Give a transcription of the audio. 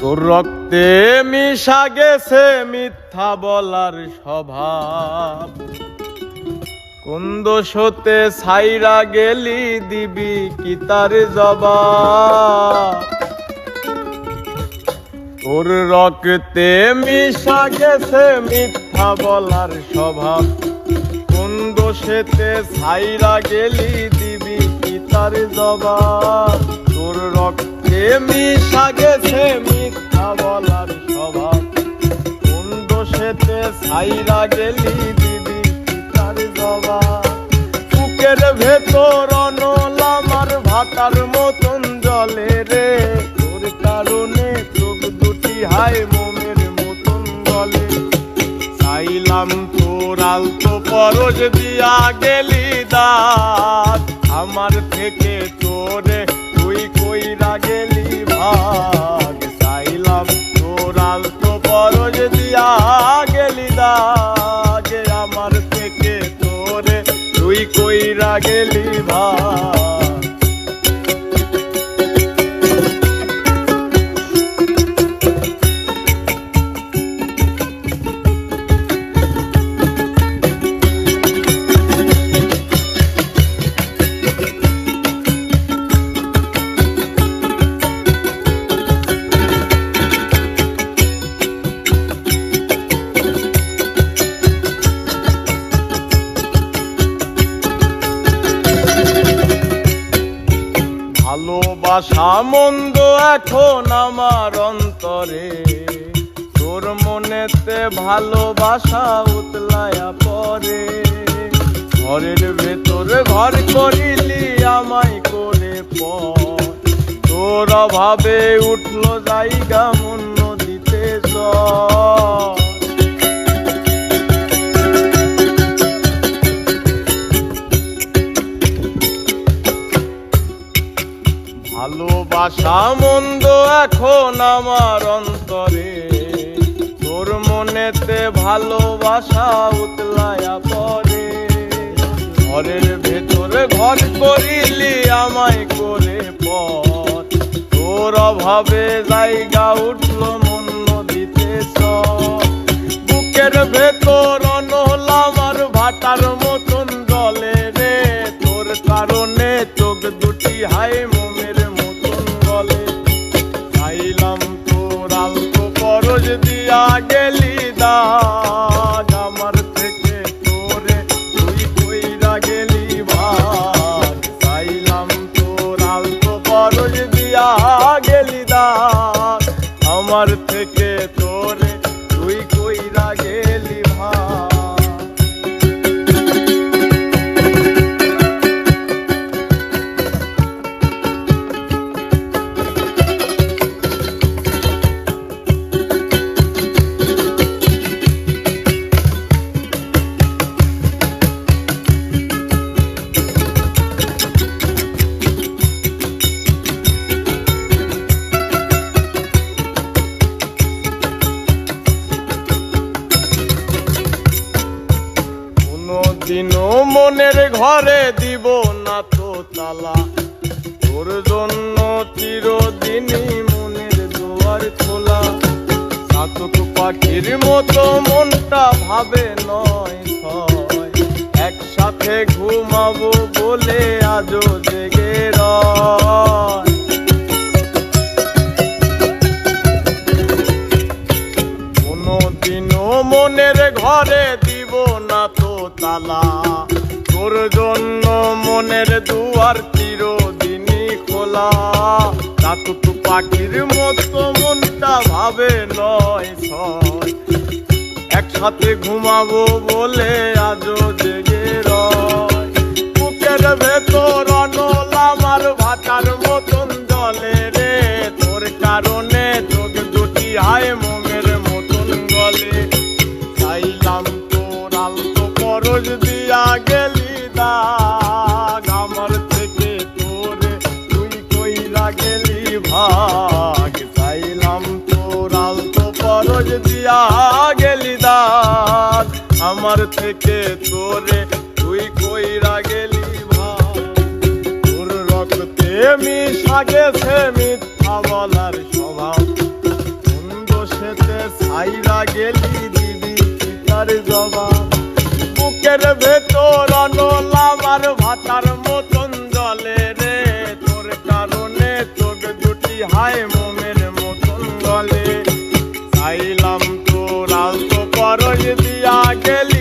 তোর রক্তে মিশা গেছে মিথ্যা বলার স্বভাব, কোন দোষতে ছাইরা গেলি দিবি কি তার জবাব। তোর রক্তে মিশা গেছে মিথ্যা বলার স্বভাব, কোন দোষেতে ছাইরা গেলি দিবি কি তার জবাব। তোর রক্তে মিশা গেছে মিথ্যা বলার স্বভাব, কোন দোষেতে ছাইরা গেলি দিবি কি তার জবাব। বুকের ভেতর অনল আমার ভাটার মতন জলে রে, তোর কারণে চোখ দুটি হায় মোমের মতন গলে। চাইলাম তোর আলতো পরশ দিয়া গেলি দাঁত, আমার থেকে তোরে তুই কইরা গেলি ভাগ। চাইলাম তোর আলতো পরশ দিয়া গেলি দাঁত, আমার থেকে তোরে তুই কইরা গেলি ভাগ। ভালোবাসা মন্দ এখন আমার অন্তরে, তোর মনেতে ভালোবাসা উতলায়া পরে। ঘরের ভেতর ঘর করিলি আমায় করে পর, তোর অভাবে উঠলো জায়গা মন নদীতে জ্বর। ভালোবাসা মন্দ এখন আমার অন্তরে, তোর মনেতে ভালোবাসা উতলায়া পরে। ঘরের ভেতরে ঘর করিলি আমায় করে পর, তোর অভাবে জায়গা উঠলো মন নদীতে চর। বুকের ভেতর অনল আমার ভাটার মতন জলে রে, তোর কারণে চোখ দুটি হায় মোমের মতন গলে। চাইলাম তোর আলতো পরশ দিয়া গেলি দাগ, আমার থেকে তোরে তুই কইরা গেলি ভাগ। চাইলাম তোর আলতো পরশ দিয়া গেলি দাগ, আমার থেকে তোরে তুই কইরা গেলি ভাগ। দিনও মনের ঘরে দিব না তো তালা, তোর জন্য চিরদিনই মনের দুয়ার খোলা। চাতক পাখির মতো মনটা ভাবে নয় ছয়, একসাথে ঘুমাবো বলে আজও জেগে রয়। কোনদিনও মনের ঘরে দিব না তো তালা, তোর জন্য মনের দুয়ার চিরদিনই খোলা। চাতক পাখির মতো মনটা ভাবে নয় ছয়, একসাথে ঘুমাবো বলে আজও জেগে রয়। বুকের ভেতর অনল আমার ভাটার মতন জলে রে, তোর কারণে চোখ দুটি হায় মোমের মতন গলে। চাইলাম তোর আলতো পরশ দিয়া গেলি দাগ, আমার থেকে তোরে তুই কইরা গেলি ভাগ। চাইলাম তোর আলতো পরশ দিয়া গেলি দাগ, আমার থেকে তোরে তুই কইরা গেলি ভাগ। তোর রক্তে মিশা গেছে মিথ্যা বলার স্বভাব, ছাইরা গেলি দিবি পিতার জবাব। বুকের ভেতর অনল আমার ভাতার মতন জলে রে, তোর কারণে চোখ দুটি হায় মোমের মতন গলে। চাইলাম তোর আলতো পরশ দিয়া গেলি